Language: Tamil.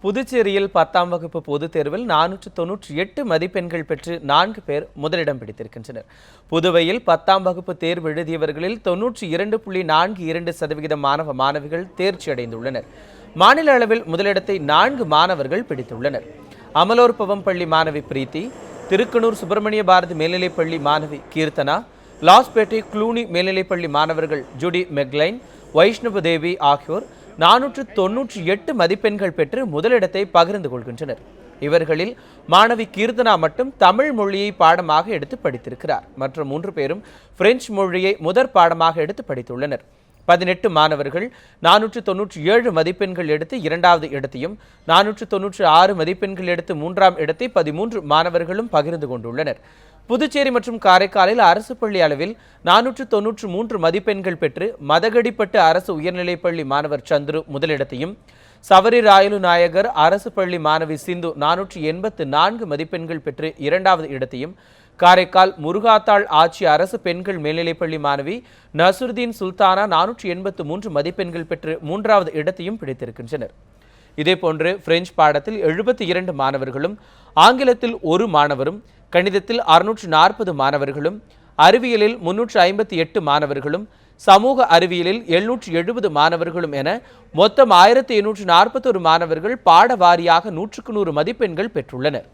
புதுச்சேரியில் 10ஆம் வகுப்பு பொதுத் தேர்வில் 498 மதிப்பெண்கள் பெற்று 4 பேர் முதலிடம் பிடித்திருக்கின்றனர். புதுவையில் 10ஆம் வகுப்பு தேர்வு எழுதியவர்களில் 92.42% மாணவ மாணவிகள் தேர்ச்சி அடைந்துள்ளனர். மாநில அளவில் முதலிடத்தை 4 மாணவர்கள் பிடித்துள்ளனர். அமலோற்பவம் பள்ளி மாணவி பிரீத்தி, திருக்கனூர் சுப்பிரமணிய பாரதி மேல்நிலைப்பள்ளி மாணவி கீர்த்தனா, லாஸ்பேட்டை க்ளூனி மேல்நிலைப்பள்ளி மாணவர்கள் ஜூடி மெக்லைன், வைஷ்ணவ தேவி ஆகியோர் 498 மதிப்பெண்கள் பெற்று முதலிடத்தை பகிர்ந்து கொள்கின்றனர். இவர்களில் மாணவி கீர்த்தனா மட்டும் தமிழ் மொழியை பாடமாக எடுத்து படித்திருக்கிறார். மற்ற 3 பேரும் பிரெஞ்சு மொழியை முதற் பாடமாக எடுத்து படித்துள்ளனர். 18 மாணவர்கள் 497 மதிப்பெண்கள் எடுத்து 2வது இடத்தையும், 496 மதிப்பெண்கள் எடுத்து 3ஆம் இடத்தை 13 மாணவர்களும் பகிர்ந்து கொண்டுள்ளனர். புதுச்சேரி மற்றும் காரைக்காலில் அரசு பள்ளி அளவில் 493 மதிப்பெண்கள் பெற்று மதகடிப்பட்டு அரசு உயர்நிலைப்பள்ளி மாணவர் சந்துரு முதலிடத்தையும், சவரி ராயலு நாயகர் அரசு பள்ளி மாணவி சிந்து 484 மதிப்பெண்கள் பெற்று 2வது இடத்தையும், காரைக்கால் முருகாத்தாள் ஆட்சி அரசு பெண்கள் மேல்நிலைப்பள்ளி மாணவி நசுருதீன் சுல்தானா 483 மதிப்பெண்கள் பெற்று 3வது இடத்தையும் பிடித்திருக்கின்றனர். இதேபோன்று பிரெஞ்சு பாடத்தில் 72 மாணவர்களும், ஆங்கிலத்தில் 1 மாணவரும், கணிதத்தில் 640 மாணவர்களும், அறிவியலில் 358 மாணவர்களும், சமூக அறிவியலில் 770 மாணவர்களும் என மொத்தம் 1841 மாணவர்கள் பாட வாரியாக 100க்கு 100 மதிப்பெண்கள் பெற்றுள்ளனர்.